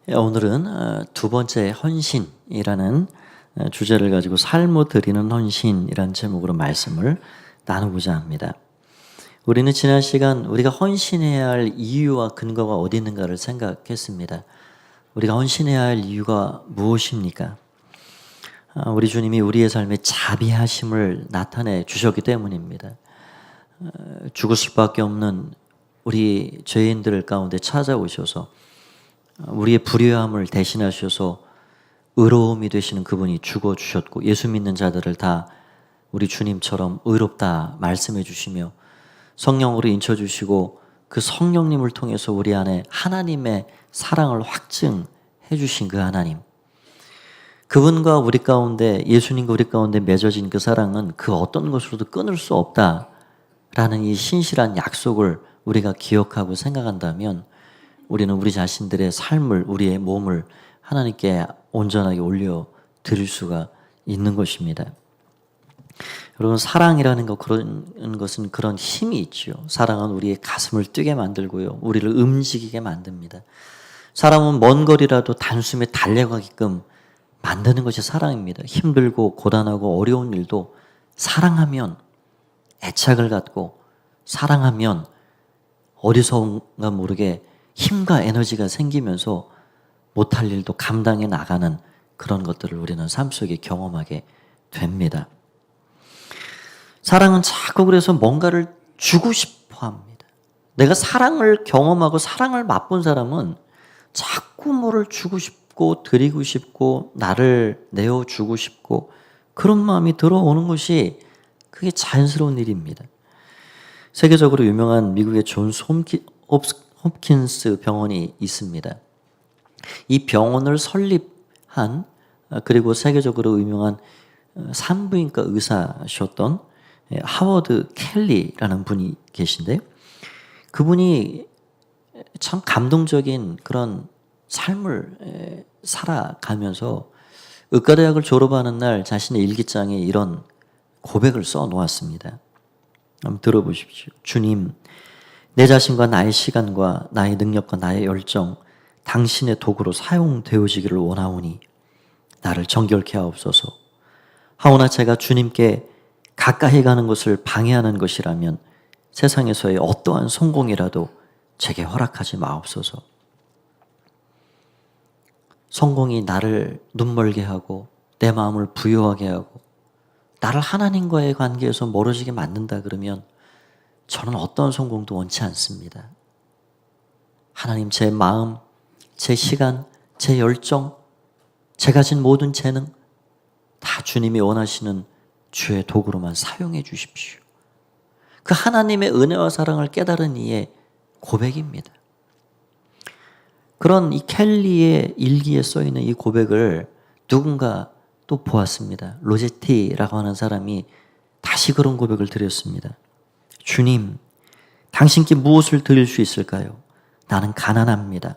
오늘은 두 번째 헌신이라는 주제를 가지고 삶을 드리는 헌신이라는 제목으로 말씀을 나누고자 합니다. 우리는 지난 시간 우리가 헌신해야 할 이유와 근거가 어디 있는가를 생각했습니다. 우리가 헌신해야 할 이유가 무엇입니까? 우리 주님이 우리의 삶에 자비하심을 나타내 주셨기 때문입니다. 죽을 수밖에 없는 우리 죄인들 가운데 찾아오셔서 우리의 불의함을 대신하셔서 의로움이 되시는 그분이 죽어주셨고, 예수 믿는 자들을 다 우리 주님처럼 의롭다 말씀해 주시며 성령으로 인쳐주시고, 그 성령님을 통해서 우리 안에 하나님의 사랑을 확증해 주신 그 하나님, 그분과 우리 가운데, 예수님과 우리 가운데 맺어진 그 사랑은 그 어떤 것으로도 끊을 수 없다라는 이 신실한 약속을 우리가 기억하고 생각한다면 우리는 우리 자신들의 삶을, 우리의 몸을 하나님께 온전하게 올려드릴 수가 있는 것입니다. 여러분, 사랑이라는 그런 것은 그런 힘이 있죠. 사랑은 우리의 가슴을 뛰게 만들고요, 우리를 움직이게 만듭니다. 사람은 먼 거리라도 단숨에 달려가게끔 만드는 것이 사랑입니다. 힘들고 고단하고 어려운 일도 사랑하면, 애착을 갖고 사랑하면 어디선가 모르게 힘과 에너지가 생기면서 못할 일도 감당해 나가는 그런 것들을 우리는 삶 속에 경험하게 됩니다. 사랑은 자꾸 그래서 뭔가를 주고 싶어 합니다. 내가 사랑을 경험하고 사랑을 맛본 사람은 자꾸 뭐를 주고 싶고 드리고 싶고 나를 내어주고 싶고 그런 마음이 들어오는 것이 그게 자연스러운 일입니다. 세계적으로 유명한 미국의 존스 홉킨스 병원이 있습니다. 이 병원을 설립한, 그리고 세계적으로 유명한 산부인과 의사셨던 하워드 켈리라는 분이 계신데, 그분이 참 감동적인 그런 삶을 살아가면서 의과대학을 졸업하는 날 자신의 일기장에 이런 고백을 써 놓았습니다. 한번 들어보십시오. 주님, 내 자신과 나의 시간과 나의 능력과 나의 열정, 당신의 도구로 사용되어지기를 원하오니 나를 정결케 하옵소서. 하오나 제가 주님께 가까이 가는 것을 방해하는 것이라면 세상에서의 어떠한 성공이라도 제게 허락하지 마옵소서. 성공이 나를 눈멀게 하고 내 마음을 부요하게 하고 나를 하나님과의 관계에서 멀어지게 만든다 그러면 저는 어떤 성공도 원치 않습니다. 하나님, 제 마음, 제 시간, 제 열정, 제 가진 모든 재능 다 주님이 원하시는 주의 도구로만 사용해 주십시오. 그 하나님의 은혜와 사랑을 깨달은 이의 고백입니다. 그런 이 켈리의 일기에 써있는 이 고백을 누군가 또 보았습니다. 로제티라고 하는 사람이 다시 그런 고백을 드렸습니다. 주님, 당신께 무엇을 드릴 수 있을까요? 나는 가난합니다.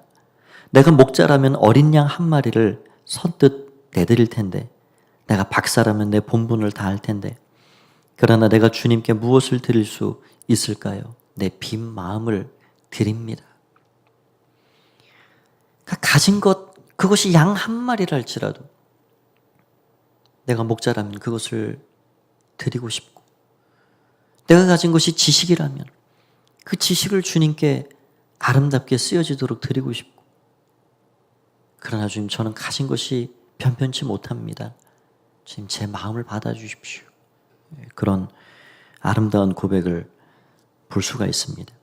내가 목자라면 어린 양 한 마리를 선뜻 내드릴 텐데, 내가 박사라면 내 본분을 다할 텐데, 그러나 내가 주님께 무엇을 드릴 수 있을까요? 내 빈 마음을 드립니다. 가진 것, 그것이 양 한 마리라 할지라도 내가 목자라면 그것을 드리고 싶고, 내가 가진 것이 지식이라면 그 지식을 주님께 아름답게 쓰여지도록 드리고 싶고, 그러나 주님, 저는 가진 것이 편편치 못합니다. 주님, 제 마음을 받아주십시오. 그런 아름다운 고백을 볼 수가 있습니다.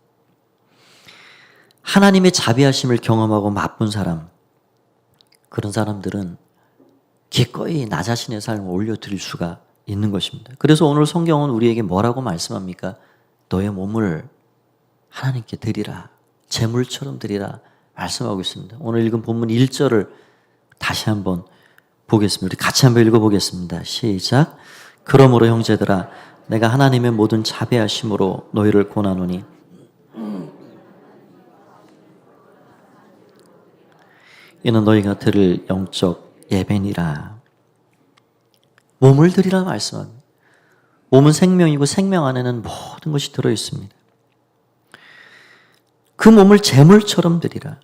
하나님의 자비하심을 경험하고 맛본 사람, 그런 사람들은 기꺼이 나 자신의 삶을 올려드릴 수가 있는 것입니다. 그래서 오늘 성경은 우리에게 뭐라고 말씀합니까? 너의 몸을 하나님께 드리라, 제물처럼 드리라 말씀하고 있습니다. 오늘 읽은 본문 1절을 다시 한번 보겠습니다. 우리 같이 한번 읽어보겠습니다. 시작. 그러므로 형제들아, 내가 하나님의 모든 자비하심으로 너희를 권하노니 이는 너희가 들을 영적 예배니라. 몸을 드리라 말씀합니다. 몸은 생명이고 생명 안에는 모든 것이 들어있습니다. 그 몸을 제물처럼 드리라.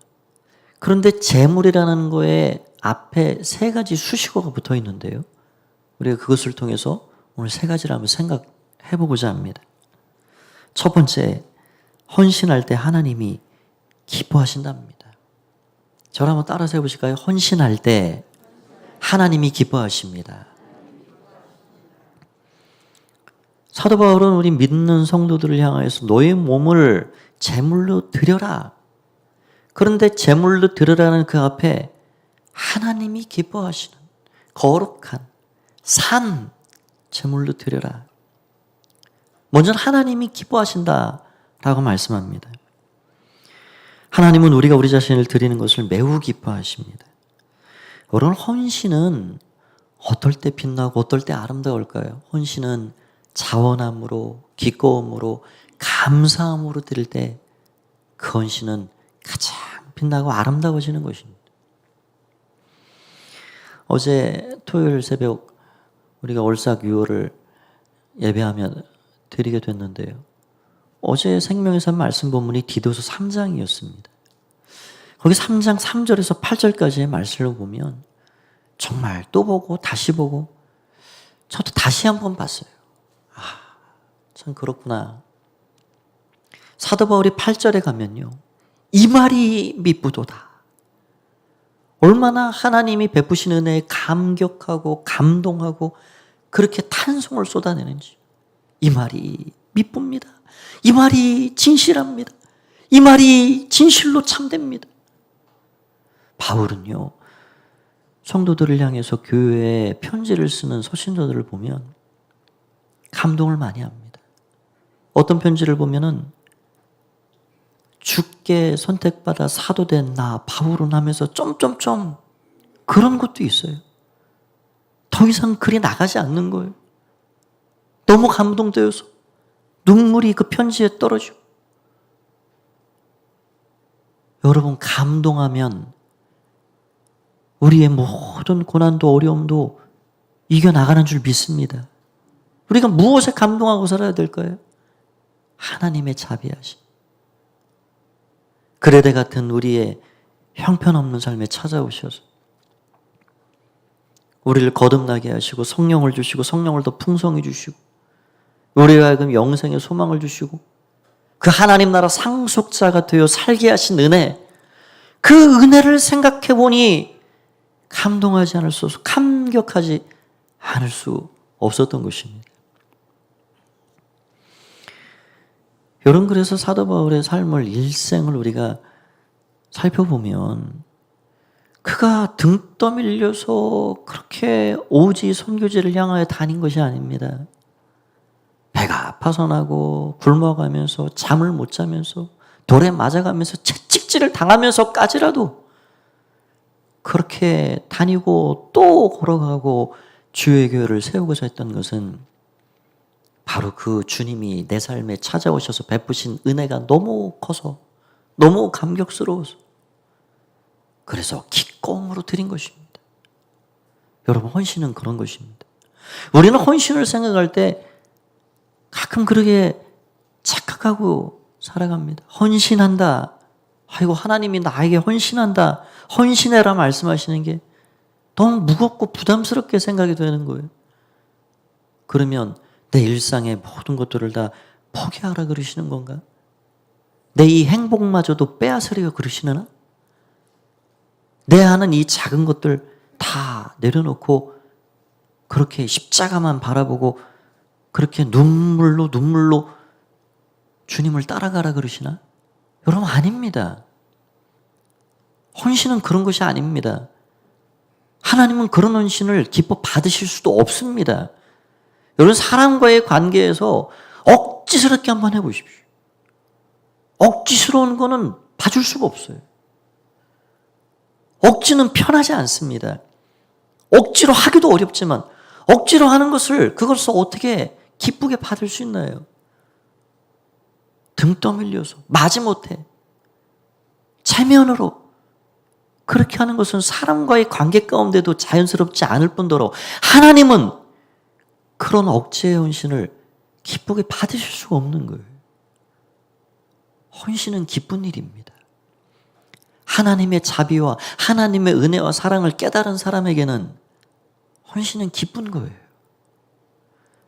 그런데 재물이라는 거에 앞에 세 가지 수식어가 붙어 있는데요. 우리가 그것을 통해서 오늘 세 가지를 한번 생각해 보고자 합니다. 첫 번째, 헌신할 때 하나님이 기뻐하신답니다. 저를 한번 따라서 해보실까요? 헌신할 때 하나님이 기뻐하십니다. 사도 바울은 우리 믿는 성도들을 향하여서 너의 몸을 제물로 드려라. 그런데 제물로 드려라는 그 앞에 하나님이 기뻐하시는 거룩한 산 제물로 드려라. 먼저 하나님이 기뻐하신다라고 말씀합니다. 하나님은 우리가 우리 자신을 드리는 것을 매우 기뻐하십니다. 여러분, 헌신은 어떨 때 빛나고 어떨 때 아름다울까요? 헌신은 자원함으로, 기꺼움으로, 감사함으로 드릴 때 그 헌신은 가장 빛나고 아름다워지는 것입니다. 어제 토요일 새벽 우리가 올삭 유월을 예배하며 드리게 됐는데요. 어제 생명의 산 말씀 본문이 디도서 3장이었습니다. 거기 3장 3절에서 8절까지의 말씀을 보면 정말 또 보고 다시 보고 저도 다시 한번 봤어요. 참 그렇구나. 사도 바울이 8절에 가면요. 이 말이 미쁘도다. 얼마나 하나님이 베푸신 은혜에 감격하고 감동하고 그렇게 탄송을 쏟아내는지. 이 말이 미쁩니다. 이 말이 진실합니다. 이 말이 진실로 참됩니다. 바울은요, 성도들을 향해서 교회에 편지를 쓰는 서신서들을 보면 감동을 많이 합니다. 어떤 편지를 보면은 주께 선택받아 사도된 나 바울은 하면서 점점점 그런 것도 있어요. 더 이상 글이 나가지 않는 거예요. 너무 감동되어서 눈물이 그 편지에 떨어지고. 여러분, 감동하면 우리의 모든 고난도 어려움도 이겨나가는 줄 믿습니다. 우리가 무엇에 감동하고 살아야 될까요? 하나님의 자비하심. 그레데 같은 우리의 형편없는 삶에 찾아오셔서 우리를 거듭나게 하시고 성령을 주시고 성령을 더 풍성히 주시고 우리가 하여금 영생의 소망을 주시고 그 하나님 나라 상속자가 되어 살게 하신 은혜, 그 은혜를 생각해 보니 감동하지 않을 수 없어, 감격하지 않을 수 없었던 것입니다. 여러분, 그래서 사도 바울의 삶을, 일생을 우리가 살펴보면 그가 등 떠밀려서 그렇게 오지 선교지를 향하여 다닌 것이 아닙니다. 배가 파손하고 굶어가면서 잠을 못 자면서 돌에 맞아가면서 채찍질을 당하면서까지라도 그렇게 다니고 또 걸어가고 주의 교회를 세우고자 했던 것은 바로 그 주님이 내 삶에 찾아오셔서 베푸신 은혜가 너무 커서 너무 감격스러워서 그래서 기꺼움으로 드린 것입니다. 여러분, 헌신은 그런 것입니다. 우리는 헌신을 생각할 때 가끔 그렇게 착각하고 살아갑니다. 헌신한다. 아이고, 하나님이 나에게 헌신한다. 헌신해라 말씀하시는 게 너무 무겁고 부담스럽게 생각이 되는 거예요. 그러면 내 일상의 모든 것들을 다 포기하라 그러시는 건가? 내 이 행복마저도 빼앗으려 그러시나? 내 하는 이 작은 것들 다 내려놓고 그렇게 십자가만 바라보고 그렇게 눈물로 주님을 따라가라 그러시나? 여러분, 아닙니다. 헌신은 그런 것이 아닙니다. 하나님은 그런 헌신을 기뻐 받으실 수도 없습니다. 여러분, 사람과의 관계에서 억지스럽게 한번 해보십시오. 억지스러운 거는 봐줄 수가 없어요. 억지는 편하지 않습니다. 억지로 하기도 어렵지만 억지로 하는 그것을 어떻게 기쁘게 받을 수 있나요? 등 떠밀려서 마지못해 체면으로 그렇게 하는 것은 사람과의 관계 가운데도 자연스럽지 않을 뿐더러 하나님은 그런 억지의 헌신을 기쁘게 받으실 수가 없는 거예요. 헌신은 기쁜 일입니다. 하나님의 자비와 하나님의 은혜와 사랑을 깨달은 사람에게는 헌신은 기쁜 거예요.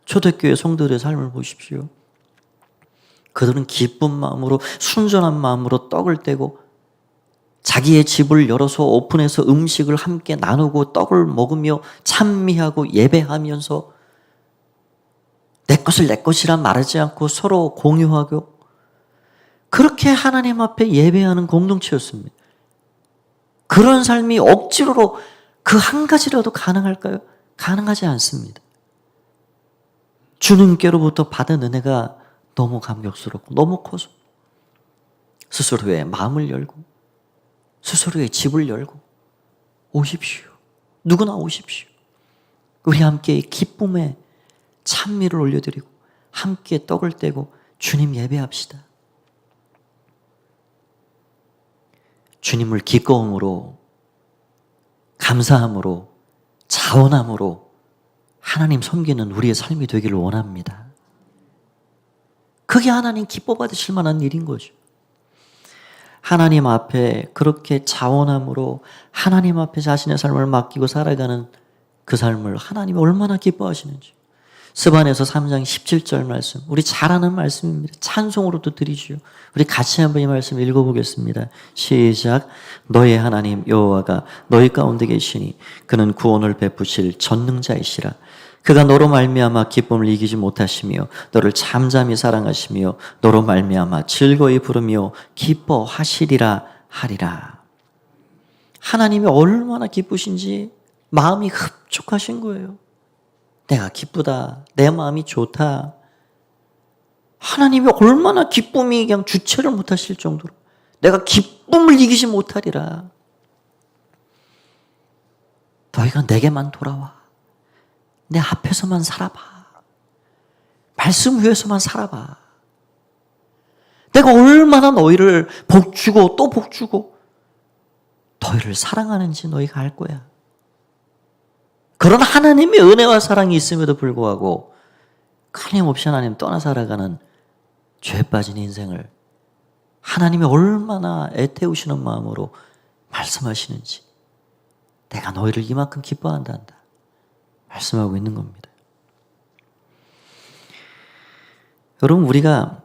초대교회 성도들의 삶을 보십시오. 그들은 기쁜 마음으로 순전한 마음으로 떡을 떼고 자기의 집을 열어서 오픈해서 음식을 함께 나누고 떡을 먹으며 찬미하고 예배하면서 내 것을 내 것이라 말하지 않고 서로 공유하고 그렇게 하나님 앞에 예배하는 공동체였습니다. 그런 삶이 억지로 그 한 가지라도 가능할까요? 가능하지 않습니다. 주님께로부터 받은 은혜가 너무 감격스럽고 너무 커서 스스로의 마음을 열고 스스로의 집을 열고 오십시오. 누구나 오십시오. 우리 함께 기쁨의 찬미를 올려드리고 함께 떡을 떼고 주님 예배합시다. 주님을 기꺼움으로 감사함으로 자원함으로 하나님 섬기는 우리의 삶이 되기를 원합니다. 그게 하나님 기뻐 받으실 만한 일인 거죠. 하나님 앞에 그렇게 자원함으로 하나님 앞에 자신의 삶을 맡기고 살아가는 그 삶을 하나님이 얼마나 기뻐하시는지. 스바냐서 3장 17절 말씀, 우리 잘 아는 말씀입니다. 찬송으로도 드리지요. 우리 같이 한번 이 말씀 읽어보겠습니다. 시작. 너의 하나님 여호와가 너희 가운데 계시니 그는 구원을 베푸실 전능자이시라. 그가 너로 말미암아 기쁨을 이기지 못하시며 너를 잠잠히 사랑하시며 너로 말미암아 즐거이 부르며 기뻐하시리라 하리라. 하나님이 얼마나 기쁘신지 마음이 흡족하신 거예요. 내가 기쁘다. 내 마음이 좋다. 하나님이 얼마나 기쁨이 그냥 주체를 못하실 정도로 내가 기쁨을 이기지 못하리라. 너희가 내게만 돌아와. 내 앞에서만 살아봐. 말씀 위에서만 살아봐. 내가 얼마나 너희를 복주고 또 복주고 너희를 사랑하는지 너희가 알 거야. 그런 하나님의 은혜와 사랑이 있음에도 불구하고 끊임없이 하나님 떠나 살아가는 죄 빠진 인생을 하나님이 얼마나 애태우시는 마음으로 말씀하시는지 내가 너희를 이만큼 기뻐한다 말씀하고 있는 겁니다. 여러분, 우리가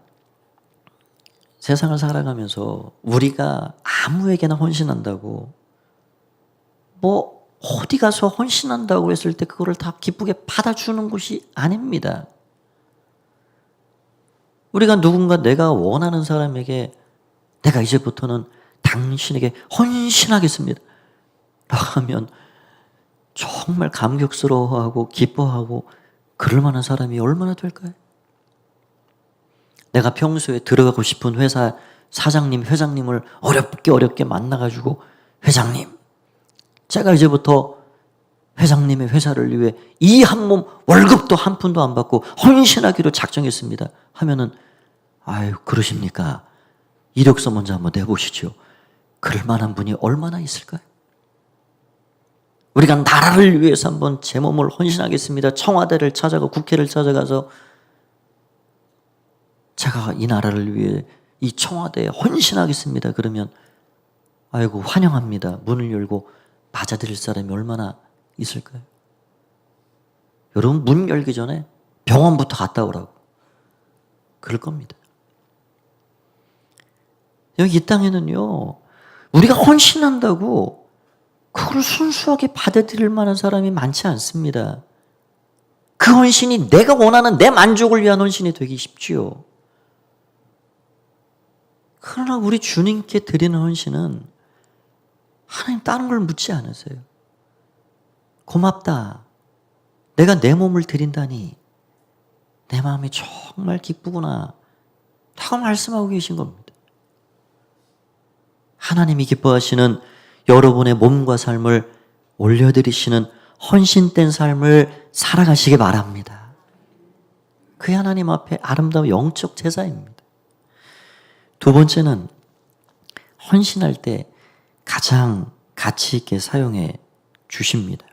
세상을 살아가면서 우리가 아무에게나 헌신한다고 어디 가서 헌신한다고 했을 때 그거를 다 기쁘게 받아주는 것이 아닙니다. 우리가 누군가 내가 원하는 사람에게 내가 이제부터는 당신에게 헌신하겠습니다 라고 하면 정말 감격스러워하고 기뻐하고 그럴 만한 사람이 얼마나 될까요? 내가 평소에 들어가고 싶은 회사 사장님, 회장님을 어렵게 만나가지고 회장님, 제가 이제부터 회장님의 회사를 위해 이 한 몸 월급도 한 푼도 안 받고 헌신하기로 작정했습니다 하면은 아유 그러십니까? 이력서 먼저 한번 내보시죠. 그럴 만한 분이 얼마나 있을까요? 우리가 나라를 위해서 한번 제 몸을 헌신하겠습니다. 청와대를 찾아가 국회를 찾아가서 제가 이 나라를 위해 이 청와대에 헌신하겠습니다. 그러면 아이고 환영합니다. 문을 열고 맞아들일 사람이 얼마나 있을까요? 여러분 문 열기 전에 병원부터 갔다 오라고 그럴 겁니다. 여기 이 땅에는요 우리가 헌신한다고 그걸 순수하게 받아들일 만한 사람이 많지 않습니다. 그 헌신이 내가 원하는 내 만족을 위한 헌신이 되기 쉽지요. 그러나 우리 주님께 드리는 헌신은 하나님 다른 걸 묻지 않으세요. 고맙다. 내가 내 몸을 드린다니 내 마음이 정말 기쁘구나 라고 말씀하고 계신 겁니다. 하나님이 기뻐하시는 여러분의 몸과 삶을 올려드리시는 헌신된 삶을 살아가시기 바랍니다. 그게 하나님 앞에 아름다운 영적 제사입니다. 두 번째는 헌신할 때 가장 가치 있게 사용해 주십니다.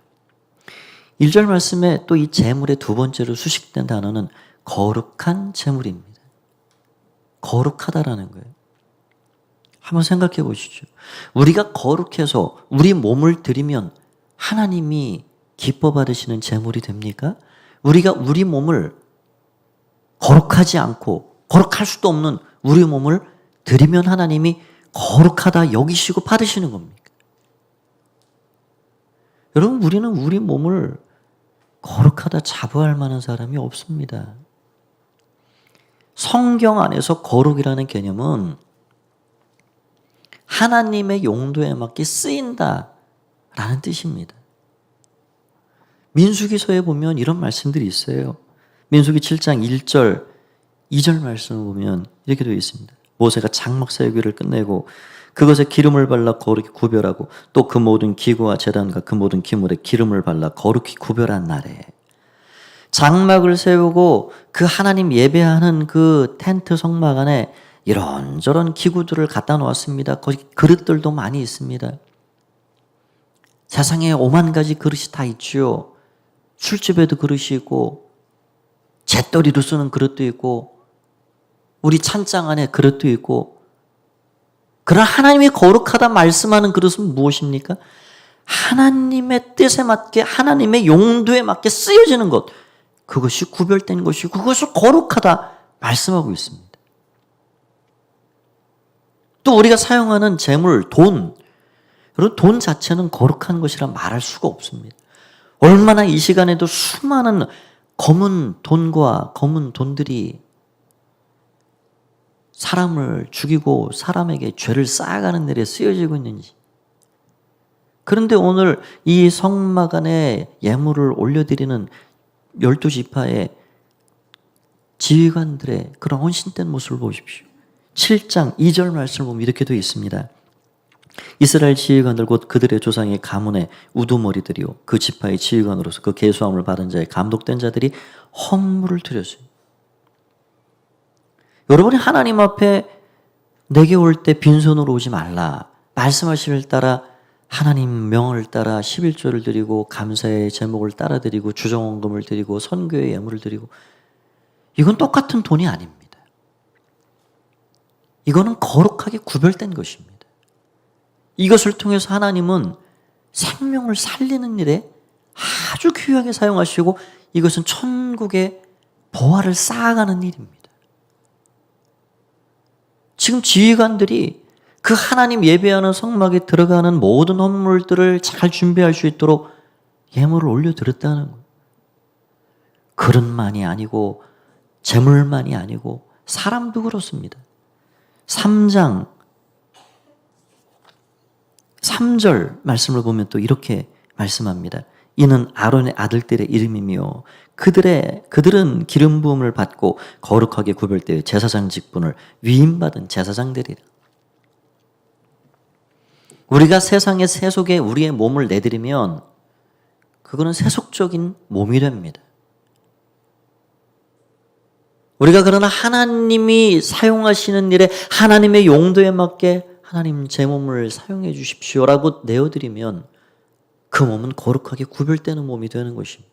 1절 말씀에 또 이 재물의 두 번째로 수식된 단어는 거룩한 재물입니다. 거룩하다라는 거예요. 한번 생각해 보시죠. 우리가 거룩해서 우리 몸을 드리면 하나님이 기뻐 받으시는 제물이 됩니까? 우리가 우리 몸을 거룩하지 않고 거룩할 수도 없는 우리 몸을 드리면 하나님이 거룩하다 여기시고 받으시는 겁니까? 여러분, 우리는 우리 몸을 거룩하다 자부할 만한 사람이 없습니다. 성경 안에서 거룩이라는 개념은 하나님의 용도에 맞게 쓰인다라는 뜻입니다. 민수기서에 보면 이런 말씀들이 있어요. 민수기 7장 1절, 2절 말씀을 보면 이렇게 되어 있습니다. 모세가 장막 세우기를 끝내고 그것에 기름을 발라 거룩히 구별하고 또 그 모든 기구와 제단과 그 모든 기물에 기름을 발라 거룩히 구별한 날에 장막을 세우고 그 하나님 예배하는 그 텐트 성막 안에 이런저런 기구들을 갖다 놓았습니다. 거기 그릇들도 많이 있습니다. 세상에 5만 가지 그릇이 다 있지요. 술집에도 그릇이 있고 잿더리로 쓰는 그릇도 있고 우리 찬장 안에 그릇도 있고. 그러나 하나님이 거룩하다 말씀하는 그릇은 무엇입니까? 하나님의 뜻에 맞게 하나님의 용도에 맞게 쓰여지는 것, 그것이 구별된 것이고 그것을 거룩하다 말씀하고 있습니다. 또 우리가 사용하는 재물, 돈, 여러분 돈 자체는 거룩한 것이라 말할 수가 없습니다. 얼마나 이 시간에도 수많은 검은 돈과 검은 돈들이 사람을 죽이고 사람에게 죄를 쌓아가는 일에 쓰여지고 있는지. 그런데 오늘 이 성막 안에 예물을 올려드리는 12지파의 지휘관들의 그런 헌신된 모습을 보십시오. 7장 2절 말씀을 보면 이렇게 되어 있습니다. 이스라엘 지휘관들 곧 그들의 조상의 가문의 우두머리들이요 그 지파의 지휘관으로서 그 계수함을 받은 자의 감독된 자들이 헌물을 드렸어요. 여러분이 하나님 앞에 내게 올 때 빈손으로 오지 말라 말씀하시를 따라 하나님 명을 따라 11조를 드리고 감사의 제목을 따라 드리고 주정원금을 드리고 선교의 예물을 드리고, 이건 똑같은 돈이 아닙니다. 이거는 거룩하게 구별된 것입니다. 이것을 통해서 하나님은 생명을 살리는 일에 아주 귀하게 사용하시고 이것은 천국의 보화를 쌓아가는 일입니다. 지금 지휘관들이 그 하나님 예배하는 성막에 들어가는 모든 헌물들을 잘 준비할 수 있도록 예물을 올려드렸다는 거예요. 그릇만이 아니고 재물만이 아니고 사람도 그렇습니다. 3장 3절 말씀을 보면 또 이렇게 말씀합니다. 이는 아론의 아들들의 이름이며 그들은 기름 부음을 받고 거룩하게 구별되어 제사장 직분을 위임받은 제사장들이라. 우리가 세상의 세속에 우리의 몸을 내드리면 그거는 세속적인 몸이 됩니다. 우리가 그러나 하나님이 사용하시는 일에 하나님의 용도에 맞게 하나님 제 몸을 사용해 주십시오라고 내어드리면 그 몸은 거룩하게 구별되는 몸이 되는 것입니다.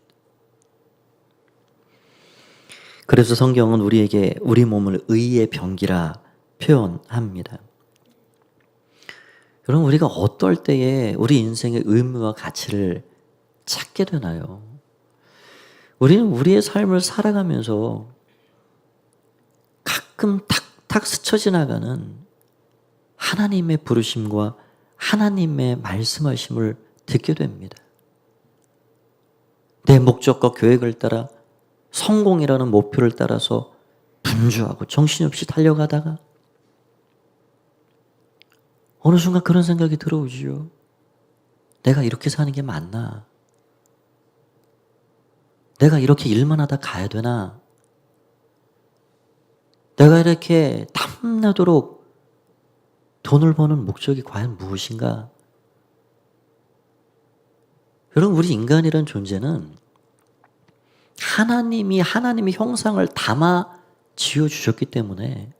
그래서 성경은 우리에게 우리 몸을 의의 병기라 표현합니다. 여러분, 우리가 어떨 때에 우리 인생의 의미와 가치를 찾게 되나요? 우리는 우리의 삶을 살아가면서 가끔 탁탁 스쳐 지나가는 하나님의 부르심과 하나님의 말씀하심을 듣게 됩니다. 내 목적과 계획을 따라 성공이라는 목표를 따라서 분주하고 정신없이 달려가다가 어느 순간 그런 생각이 들어오지요. 내가 이렇게 사는 게 맞나? 내가 이렇게 일만 하다 가야 되나? 내가 이렇게 탐나도록 돈을 버는 목적이 과연 무엇인가? 여러분, 우리 인간이라는 존재는 하나님이 하나님의 형상을 담아 지어주셨기 때문에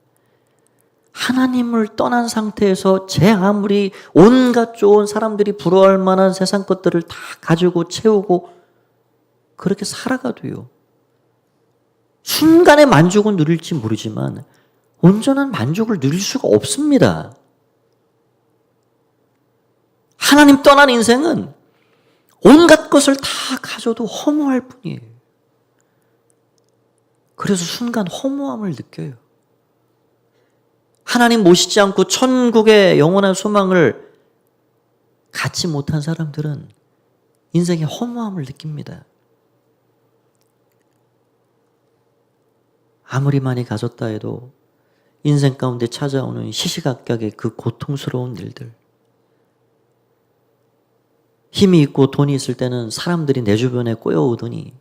하나님을 떠난 상태에서 제 아무리 온갖 좋은 사람들이 부러워할 만한 세상 것들을 다 가지고 채우고 그렇게 살아가도요, 순간의 만족은 누릴지 모르지만 온전한 만족을 누릴 수가 없습니다. 하나님 떠난 인생은 온갖 것을 다 가져도 허무할 뿐이에요. 그래서 순간 허무함을 느껴요. 하나님 모시지 않고 천국의 영원한 소망을 갖지 못한 사람들은 인생의 허무함을 느낍니다. 아무리 많이 가졌다 해도 인생 가운데 찾아오는 시시각각의 그 고통스러운 일들, 힘이 있고 돈이 있을 때는 사람들이 내 주변에 꼬여오더니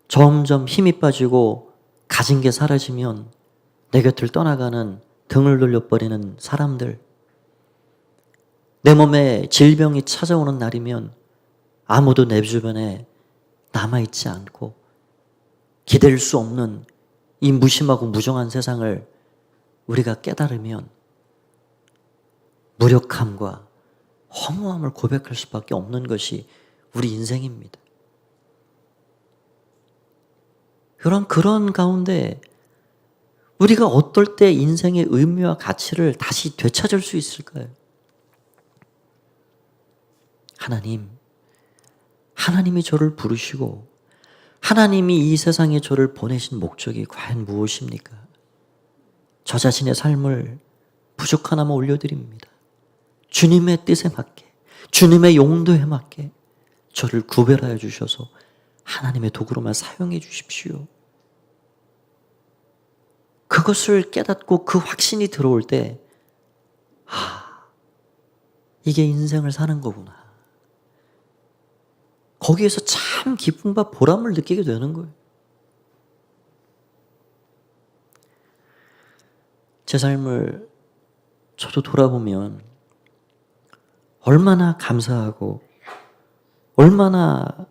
점점 힘이 빠지고 가진 게 사라지면 내 곁을 떠나가는, 등을 돌려버리는 사람들, 내 몸에 질병이 찾아오는 날이면 아무도 내 주변에 남아있지 않고 기댈 수 없는 이 무심하고 무정한 세상을 우리가 깨달으면 무력함과 허무함을 고백할 수밖에 없는 것이 우리 인생입니다. 그런 가운데 우리가 어떨 때 인생의 의미와 가치를 다시 되찾을 수 있을까요? 하나님이 저를 부르시고 하나님이 이 세상에 저를 보내신 목적이 과연 무엇입니까? 저 자신의 삶을 부족하나마 올려드립니다. 주님의 뜻에 맞게, 주님의 용도에 맞게 저를 구별하여 주셔서 하나님의 도구로만 사용해 주십시오. 그것을 깨닫고 그 확신이 들어올 때, 이게 인생을 사는 거구나. 거기에서 참 기쁨과 보람을 느끼게 되는 거예요. 제 삶을 저도 돌아보면 얼마나 감사하고 얼마나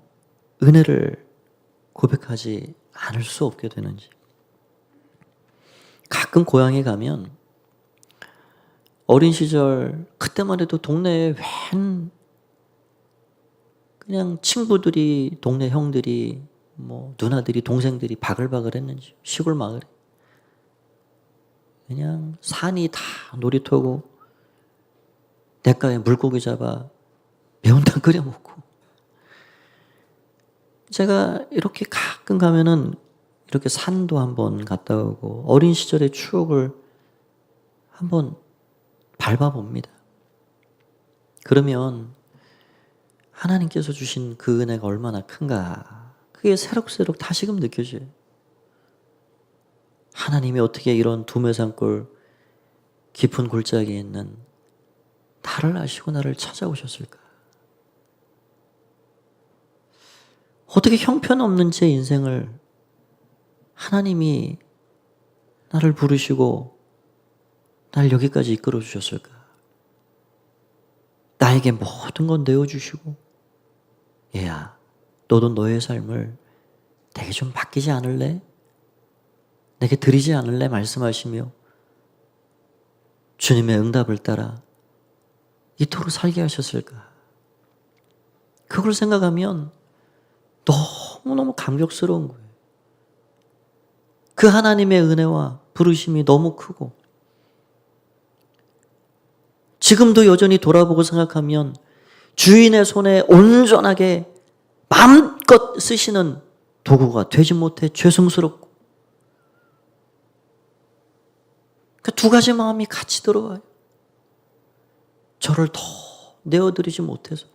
은혜를 고백하지 않을 수 없게 되는지. 가끔 고향에 가면 어린 시절 그때만 해도 동네에 웬 그냥 친구들이, 동네 형들이, 누나들이, 동생들이 바글바글 했는지, 시골 마을에 그냥 산이 다 놀이터고 냇가에 물고기 잡아 매운탕 끓여 먹고, 제가 이렇게 가끔 가면은 이렇게 산도 한번 갔다 오고 어린 시절의 추억을 한번 밟아봅니다. 그러면 하나님께서 주신 그 은혜가 얼마나 큰가, 그게 새록새록 다시금 느껴져요. 하나님이 어떻게 이런 두메산골 깊은 골짜기에 있는 나를 아시고 나를 찾아오셨을까? 어떻게 형편없는 제 인생을 하나님이 나를 부르시고 날 여기까지 이끌어 주셨을까? 나에게 모든 건 내어주시고, 얘야, 너도 너의 삶을 내게 좀 맡기지 않을래? 내게 드리지 않을래? 말씀하시며 주님의 응답을 따라 이토록 살게 하셨을까? 그걸 생각하면 너무너무 감격스러운 거예요. 그 하나님의 은혜와 부르심이 너무 크고, 지금도 여전히 돌아보고 생각하면 주인의 손에 온전하게 마음껏 쓰시는 도구가 되지 못해 죄송스럽고, 그 두 가지 마음이 같이 들어와요. 저를 더 내어드리지 못해서,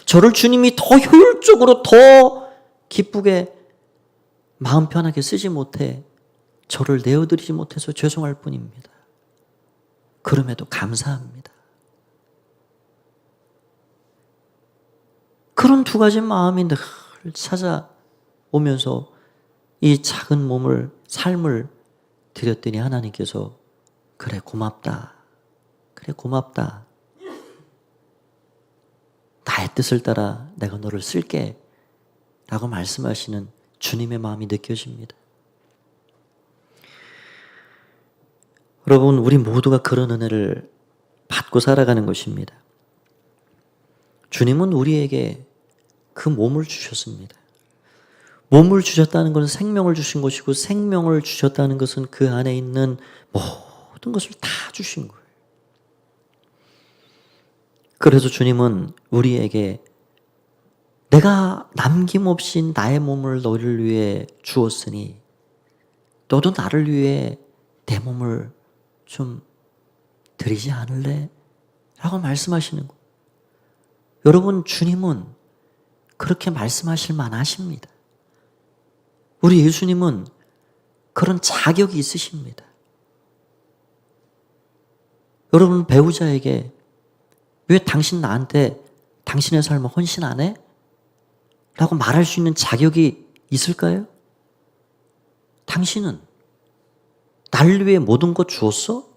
저를 주님이 더 효율적으로, 더 기쁘게, 마음 편하게 쓰지 못해 저를 내어드리지 못해서 죄송할 뿐입니다. 그럼에도 감사합니다. 그런 두 가지 마음이 늘 찾아오면서 이 작은 몸을, 삶을 드렸더니 하나님께서 그래 고맙다, 그래 고맙다, 나의 뜻을 따라 내가 너를 쓸게 라고 말씀하시는 주님의 마음이 느껴집니다. 여러분, 우리 모두가 그런 은혜를 받고 살아가는 것입니다. 주님은 우리에게 그 몸을 주셨습니다. 몸을 주셨다는 것은 생명을 주신 것이고, 생명을 주셨다는 것은 그 안에 있는 모든 것을 다 주신 거예요. 그래서 주님은 우리에게 내가 남김없이 나의 몸을 너를 위해 주었으니 너도 나를 위해 내 몸을 좀 드리지 않을래? 라고 말씀하시는 거예요. 여러분, 주님은 그렇게 말씀하실 만하십니다. 우리 예수님은 그런 자격이 있으십니다. 여러분, 배우자에게 왜 당신 나한테 당신의 삶을 헌신 안 해? 라고 말할 수 있는 자격이 있을까요? 당신은 나를 위해 모든 것 주었어?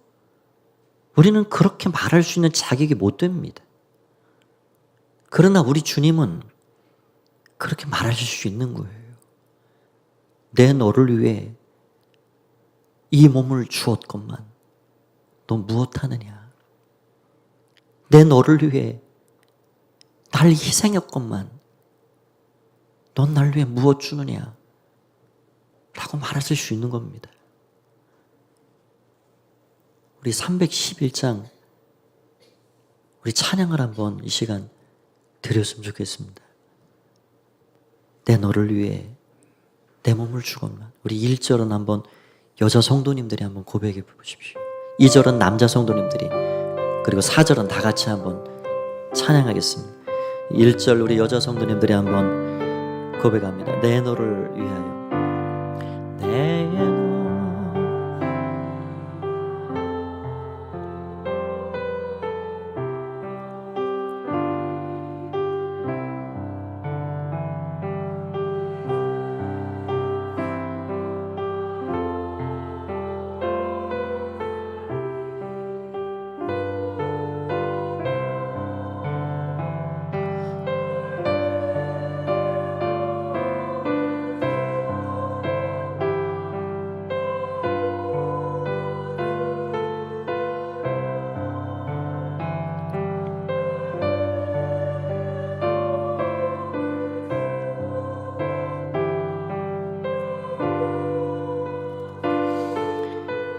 우리는 그렇게 말할 수 있는 자격이 못 됩니다. 그러나 우리 주님은 그렇게 말하실 수 있는 거예요. 내 너를 위해 이 몸을 주었건만 너 무엇하느냐? 내 너를 위해 날 희생했건만 넌 날 위해 무엇 주느냐? 라고 말하실 수 있는 겁니다. 우리 311장 우리 찬양을 한번 이 시간 드렸으면 좋겠습니다. 내 너를 위해 내 몸을 주건만. 우리 1절은 한번 여자 성도님들이 한번 고백해 보십시오. 2절은 남자 성도님들이, 그리고 4절은 다 같이 한번 찬양하겠습니다. 1절 우리 여자 성도님들이 한번 고백합니다. 내 너를 위하여. 내 너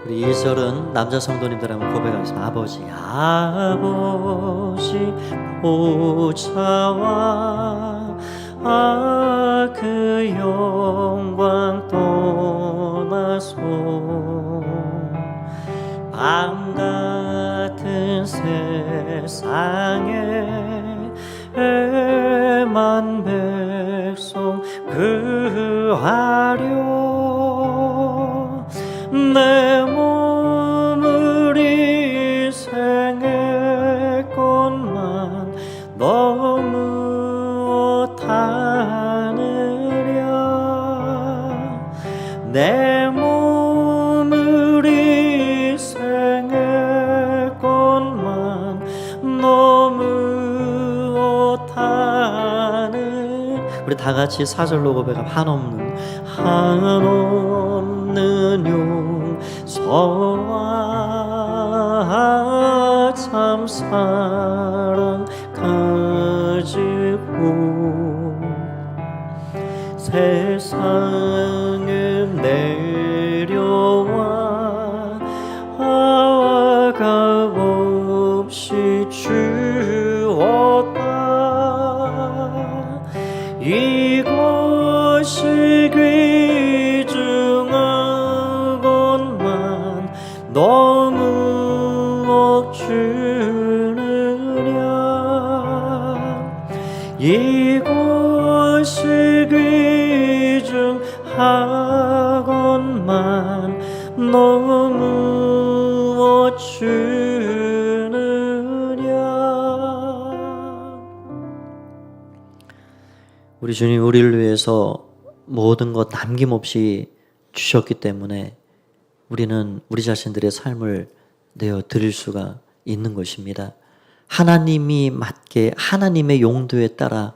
우리 1절은 남자 성도님들 한번 고백하겠습니다. 아버지 보좌와 그 영광 떠나서 밤 같은 세상에 애만 백성 구하려 내 몸을 희생했건만 너무 못하느냐 내 몸을 희생했건만 너무 못하는 우리 다 같이 4절로 고백함 한없는 용서와 참 사랑 가지고 세상에 내려와 아가 없이 주었다 이것이 귀중하건만 너무 억주느냐 이것이 귀중하건만 너무 억주느냐. 우리 주님 우리를 위해서 모든 것 남김없이 주셨기 때문에 우리는 우리 자신들의 삶을 내어 드릴 수가 있는 것입니다. 하나님이 맞게 하나님의 용도에 따라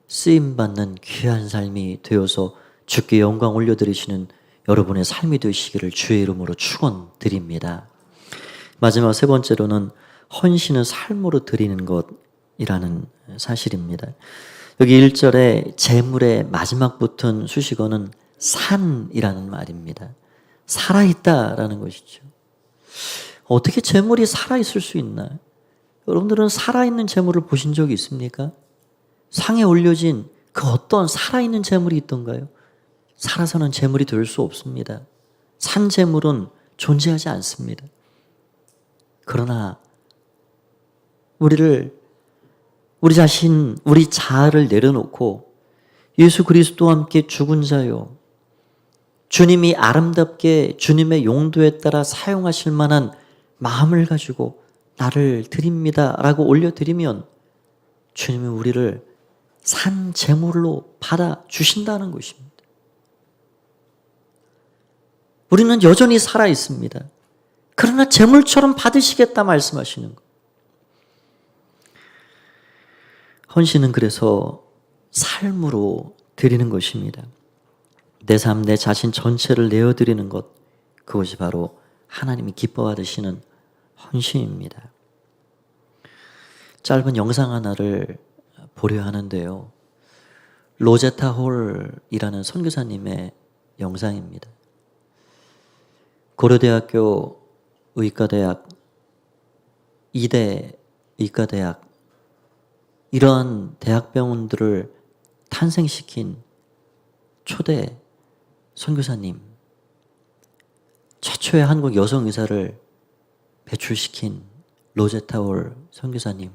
쓰임받는 귀한 삶이 되어서 주께 영광 올려드리시는 여러분의 삶이 되시기를 주의 이름으로 축원드립니다. 마지막 세 번째로는 헌신은 삶으로 드리는 것이라는 사실입니다. 여기 1절에 재물의 마지막 붙은 수식어는 산이라는 말입니다. 살아있다라는 것이죠. 어떻게 재물이 살아있을 수 있나요? 여러분들은 살아있는 재물을 보신 적이 있습니까? 상에 올려진 그 어떤 살아있는 재물이 있던가요? 살아서는 재물이 될 수 없습니다. 산 재물은 존재하지 않습니다. 그러나 우리 자신, 우리 자아를 내려놓고 예수 그리스도와 함께 죽은 자요, 주님이 아름답게 주님의 용도에 따라 사용하실 만한 마음을 가지고 나를 드립니다 라고 올려드리면 주님이 우리를 산 제물로 받아주신다는 것입니다. 우리는 여전히 살아 있습니다. 그러나 제물처럼 받으시겠다 말씀하시는 것. 헌신은 그래서 삶으로 드리는 것입니다. 내 삶, 내 자신 전체를 내어드리는 것, 그것이 바로 하나님이 기뻐받으시는 헌신입니다. 짧은 영상 하나를 보려 하는데요. 로제타 홀이라는 선교사님의 영상입니다. 고려대학교 의과대학, 이대 의과대학, 이러한 대학병원들을 탄생시킨 초대 선교사님, 최초의 한국 여성 의사를 배출시킨 로제타 홀 선교사님,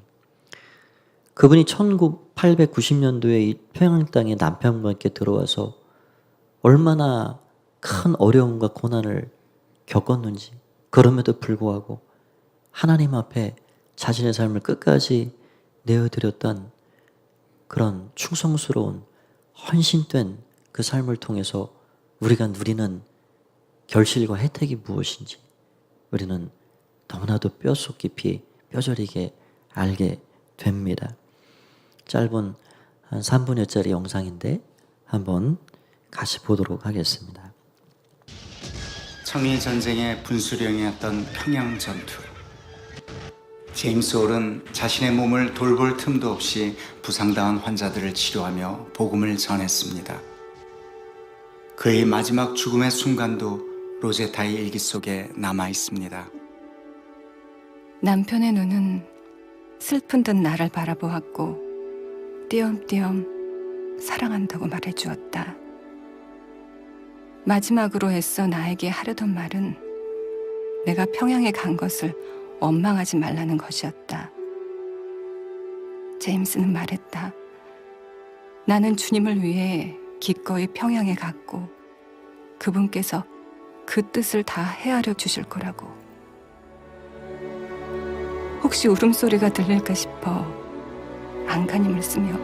그분이 1890년도에 이 평양 땅에 남편과 함께 들어와서 얼마나 큰 어려움과 고난을 겪었는지, 그럼에도 불구하고 하나님 앞에 자신의 삶을 끝까지 내어드렸던 그런 충성스러운 헌신된 그 삶을 통해서 우리가 누리는 결실과 혜택이 무엇인지 우리는 너무나도 뼛속 깊이 뼈저리게 알게 됩니다. 짧은 한 3분여짜리 영상인데 한번 같이 보도록 하겠습니다. 청일전쟁의 분수령이었던 평양 전투. 제임스 홀은 자신의 몸을 돌볼 틈도 없이 부상당한 환자들을 치료하며 복음을 전했습니다. 그의 마지막 죽음의 순간도 로제타의 일기 속에 남아 있습니다. 남편의 눈은 슬픈 듯 나를 바라보았고 띄엄띄엄 사랑한다고 말해주었다. 마지막으로 애써 나에게 하려던 말은 내가 평양에 간 것을 원망하지 말라는 것이었다. 제임스는 말했다. 나는 주님을 위해 기꺼이 평양에 갔고 그분께서 그 뜻을 다 헤아려 주실 거라고. 혹시 울음소리가 들릴까 싶어 안간힘을 쓰며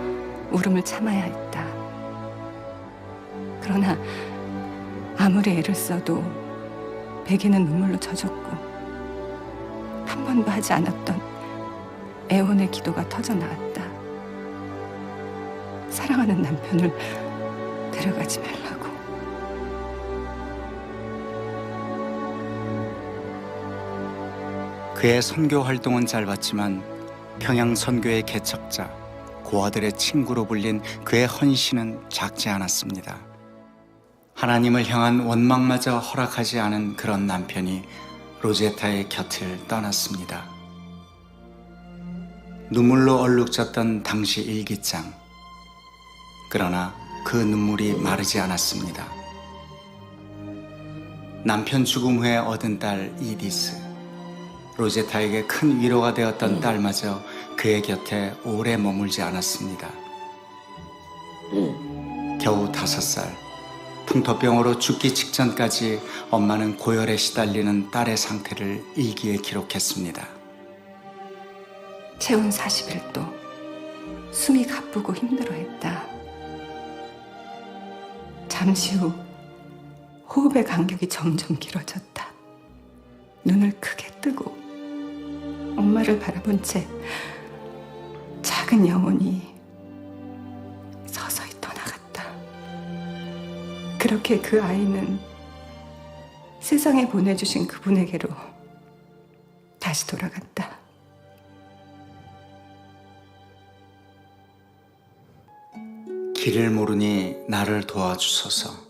울음을 참아야 했다. 그러나 아무리 애를 써도 베개는 눈물로 젖었고 한 번도 하지 않았던 애원의 기도가 터져 나왔다. 사랑하는 남편을 데려가지 말라고. 그의 선교 활동은 짧았지만 평양 선교의 개척자, 고아들의 친구로 불린 그의 헌신은 작지 않았습니다. 하나님을 향한 원망마저 허락하지 않은 그런 남편이 로제타의 곁을 떠났습니다. 눈물로 얼룩졌던 당시 일기장. 그러나 그 눈물이 마르지 않았습니다. 남편 죽음 후에 얻은 딸 이디스. 로제타에게 큰 위로가 되었던 딸마저 그의 곁에 오래 머물지 않았습니다. 겨우 5살. 풍토병으로 죽기 직전까지 엄마는 고열에 시달리는 딸의 상태를 일기에 기록했습니다. 체온 41도. 숨이 가쁘고 힘들어했다. 잠시 후 호흡의 간격이 점점 길어졌다. 눈을 크게 뜨고 엄마를 바라본 채 작은 영혼이 서서히 떠나갔다. 그렇게 그 아이는 세상에 보내주신 그분에게로 다시 돌아갔다. 길을 모르니 나를 도와주소서.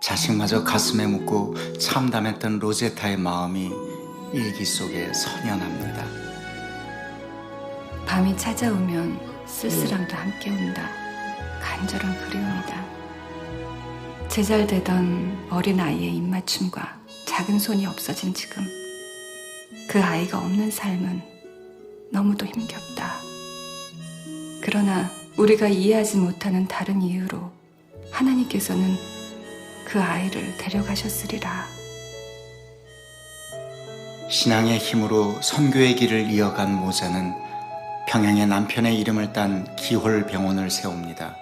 자식마저 가슴에 묻고 참담했던 로제타의 마음이 일기 속에 선연합니다. 밤이 찾아오면 쓸쓸함도 함께 온다. 간절한 그리움이다. 제잘되던 어린 아이의 입맞춤과 작은 손이 없어진 지금 그 아이가 없는 삶은 너무도 힘겹다. 그러나 우리가 이해하지 못하는 다른 이유로 하나님께서는 그 아이를 데려가셨으리라. 신앙의 힘으로 선교의 길을 이어간 모자는 평양에 남편의 이름을 딴 기홀병원을 세웁니다.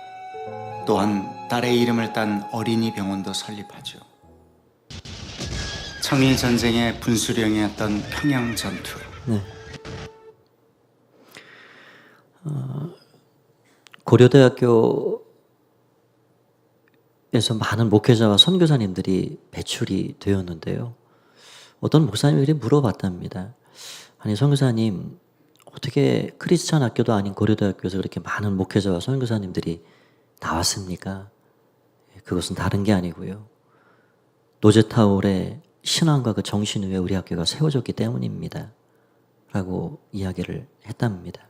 또한 딸의 이름을 딴 어린이 병원도 설립하죠. 청일전쟁의 분수령이었던 평양전투. 네. 고려대학교에서 많은 목회자와 선교사님들이 배출이 되었는데요. 어떤 목사님들이 물어봤답니다. 아니 선교사님, 어떻게 크리스찬 학교도 아닌 고려대학교에서 그렇게 많은 목회자와 선교사님들이 나왔습니까? 그것은 다른 게 아니고요. 노제타올의 신앙과 그 정신 위에 우리 학교가 세워졌기 때문입니다. 라고 이야기를 했답니다.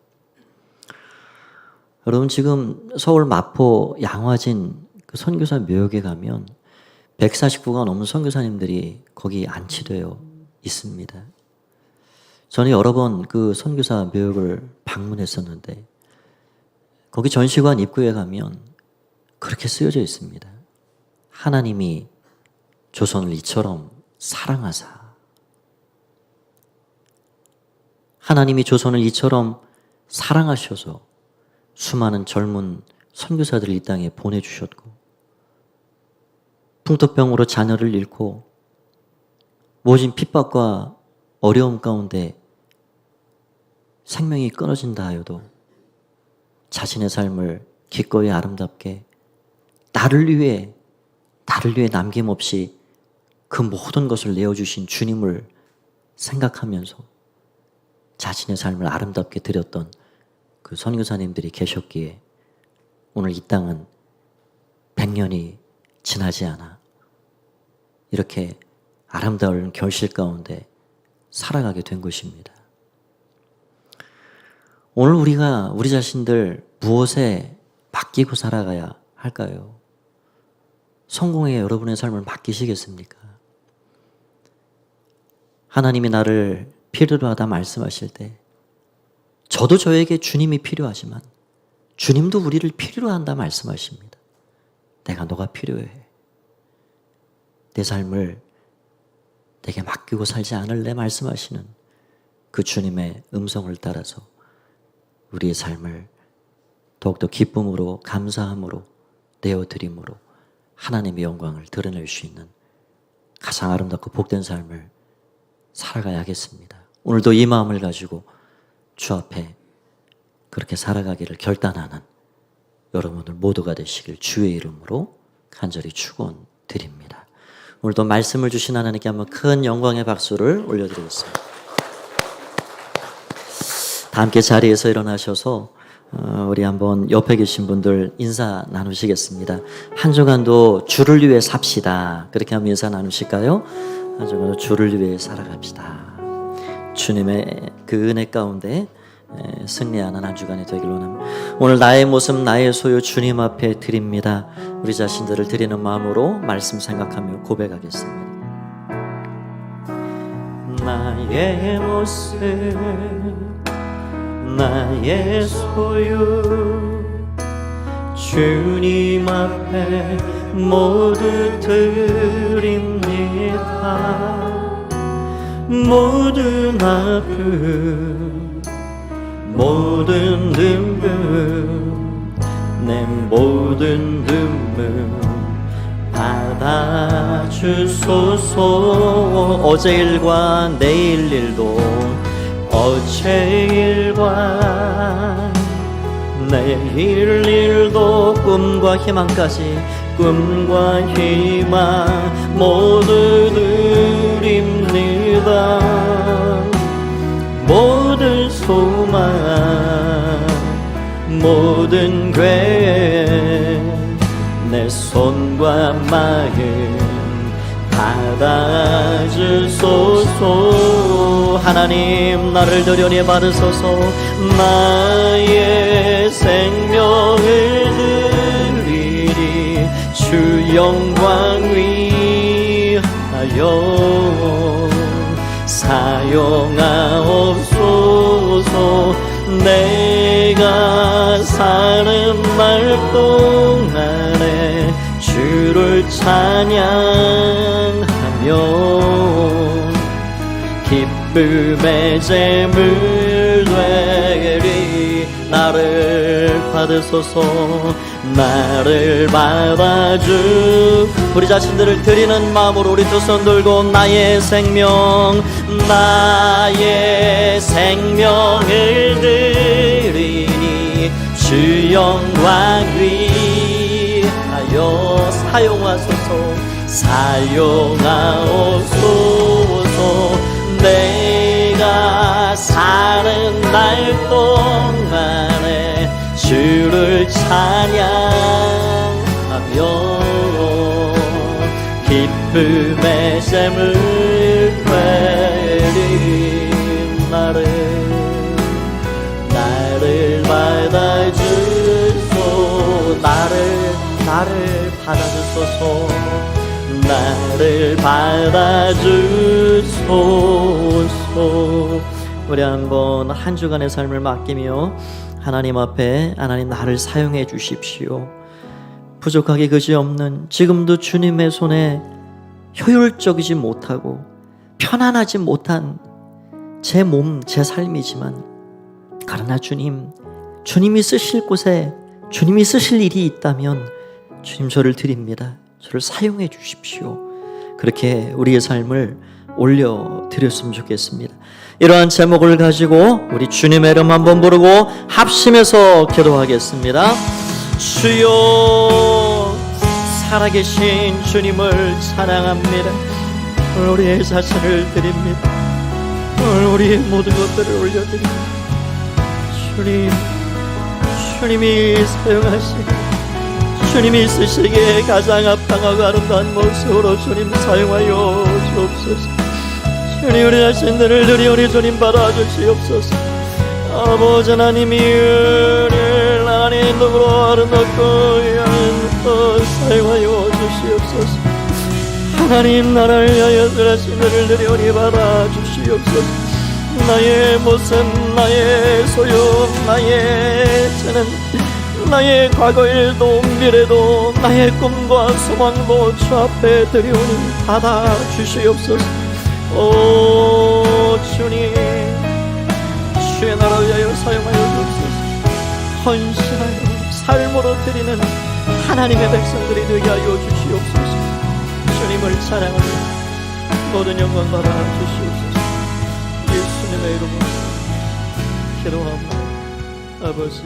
여러분, 지금 서울 마포 양화진 그 선교사 묘역에 가면 149가 넘는 선교사님들이 거기 안치되어 있습니다. 저는 여러 번 그 선교사 묘역을 방문했었는데 거기 전시관 입구에 가면 그렇게 쓰여져 있습니다. 하나님이 조선을 이처럼 사랑하사. 하나님이 조선을 이처럼 사랑하셔서 수많은 젊은 선교사들을 이 땅에 보내주셨고 풍토병으로 자녀를 잃고 모진 핍박과 어려움 가운데 생명이 끊어진다 하여도 자신의 삶을 기꺼이 아름답게 나를 위해 남김없이 그 모든 것을 내어주신 주님을 생각하면서 자신의 삶을 아름답게 드렸던 그 선교사님들이 계셨기에 오늘 이 땅은 100년이 지나지 않아 이렇게 아름다운 결실 가운데 살아가게 된 것입니다. 오늘 우리가 우리 자신들 무엇에 맡기고 살아가야 할까요? 성공에 여러분의 삶을 맡기시겠습니까? 하나님이 나를 필요로 하다 말씀하실 때 저도 저에게 주님이 필요하지만 주님도 우리를 필요로 한다 말씀하십니다. 내가 너가 필요해. 내 삶을 내게 맡기고 살지 않을래 말씀하시는 그 주님의 음성을 따라서 우리의 삶을 더욱더 기쁨으로 감사함으로 내어드림으로 하나님의 영광을 드러낼 수 있는 가장 아름답고 복된 삶을 살아가야 하겠습니다. 오늘도 이 마음을 가지고 주 앞에 그렇게 살아가기를 결단하는 여러분들 모두가 되시길 주의 이름으로 간절히 축원드립니다. 오늘도 말씀을 주신 하나님께 한번 큰 영광의 박수를 올려드리겠습니다. 다 함께 자리에서 일어나셔서 우리 한번 옆에 계신 분들 인사 나누시겠습니다. 한 주간도 주를 위해 삽시다. 그렇게 한번 인사 나누실까요? 한 주간도 주를 위해 살아갑시다. 주님의 그 은혜 가운데 승리하는 한 주간이 되길 원합니다. 오늘 나의 모습 나의 소유 주님 앞에 드립니다. 우리 자신들을 드리는 마음으로 말씀 생각하며 고백하겠습니다. 나의 모습 나의 소유 주님 앞에 모두 드립니다. 모든 아픔 모든 눈물 내 모든 눈물 받아주소서. 어제 일과 내일 일도 어제 일과 내일 일도 꿈과 희망까지 꿈과 희망 모두 드립니다. 모든 소망 모든 계획 내 손과 마음 받아주소서. 하나님 나를 들여내 받으소서. 나의 생명을 드리니 주 영광 위하여 사용하옵소서. 내가 사는 날 동안에 주를 찬양하며 기쁨의 제물 되리. 나를 받으소서. 나를 받아주. 우리 자신들을 드리는 마음으로 우리 두 손 들고 나의 생명을 드리니 주 영광 위하여 사용하옵소서. 내가 사는 날 동안에 주를 찬양하며 기쁨의 샘을 되리. 나를 받아주소. 나를 받아주소서. 나를 받아주소서. 우리 한번 한 주간의 삶을 맡기며 하나님 앞에 하나님 나를 사용해 주십시오. 부족하게 그지없는 지금도 주님의 손에 효율적이지 못하고 편안하지 못한 제 몸, 제 삶이지만 그러나 주님이 쓰실 곳에 주님이 쓰실 일이 있다면 주님 저를 드립니다. 저를 사용해 주십시오. 그렇게 우리의 삶을 올려드렸으면 좋겠습니다. 이러한 제목을 가지고 우리 주님의 이름 한번 부르고 합심해서 기도하겠습니다. 주여, 살아계신 주님을 찬양합니다. 오늘 우리의 자신을 드립니다. 오늘 우리의 모든 것들을 올려드립니다. 주님이 사용하시고 주님이 쓰시기에 가장 합당하고 아름다운 모습으로 주님 사용하여 주옵소서. 주님 우리 자신들을 드리오니 주님 받아주시옵소서. 아버지 하나님이 은혜를 하나님 도구로 아름답고 귀한 사용하여 주시옵소서. 하나님 나라를 위하여 우리 자신들을 드리오니 받아주시옵소서. 나의 모습, 나의 소유, 나의 재능, 나의 과거 일도 미래도 나의 꿈과 소망도 주 앞에 드리오니 받아주시옵소서. 오 주님, 주의 나라를 위하여 사용하여 주옵소서. 헌신하여 삶으로 드리는 하나님의 백성들이 되게 하여 주시옵소서. 주님을 찬양하며 모든 영광 받아주시옵소서. 예수님의 이름으로 기도합니다. 아버지,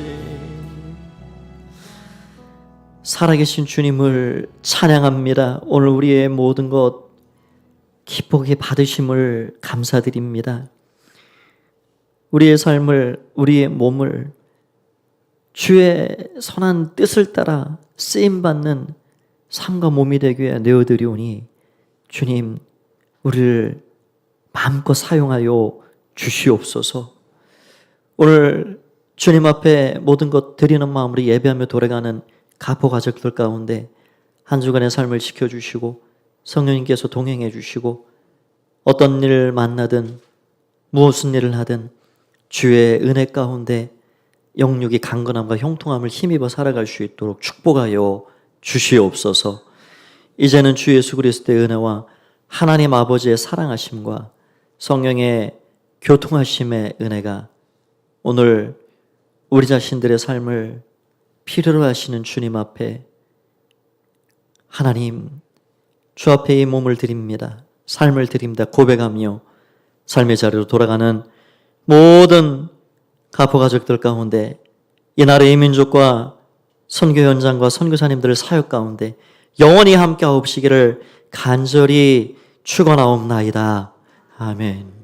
살아계신 주님을 찬양합니다. 오늘 우리의 모든 것 기쁘게 받으심을 감사드립니다. 우리의 삶을, 우리의 몸을 주의 선한 뜻을 따라 쓰임받는 삶과 몸이 되기 위해 내어드리오니 주님 우리를 마음껏 사용하여 주시옵소서. 오늘 주님 앞에 모든 것 드리는 마음으로 예배하며 돌아가는 가포 가족들 가운데 한 주간의 삶을 지켜주시고 성령님께서 동행해 주시고 어떤 일을 만나든 무엇은 일을 하든 주의 은혜 가운데 영육이 강건함과 형통함을 힘입어 살아갈 수 있도록 축복하여 주시옵소서. 이제는 주 예수 그리스도의 은혜와 하나님 아버지의 사랑하심과 성령의 교통하심의 은혜가 오늘 우리 자신들의 삶을 필요로 하시는 주님 앞에 하나님 주 앞에 이 몸을 드립니다. 삶을 드립니다. 고백하며 삶의 자리로 돌아가는 모든 가포 가족들 가운데 이 나라의 민족과 선교 현장과 선교사님들의 사역 가운데 영원히 함께 하옵시기를 간절히 축원하옵나이다. 아멘.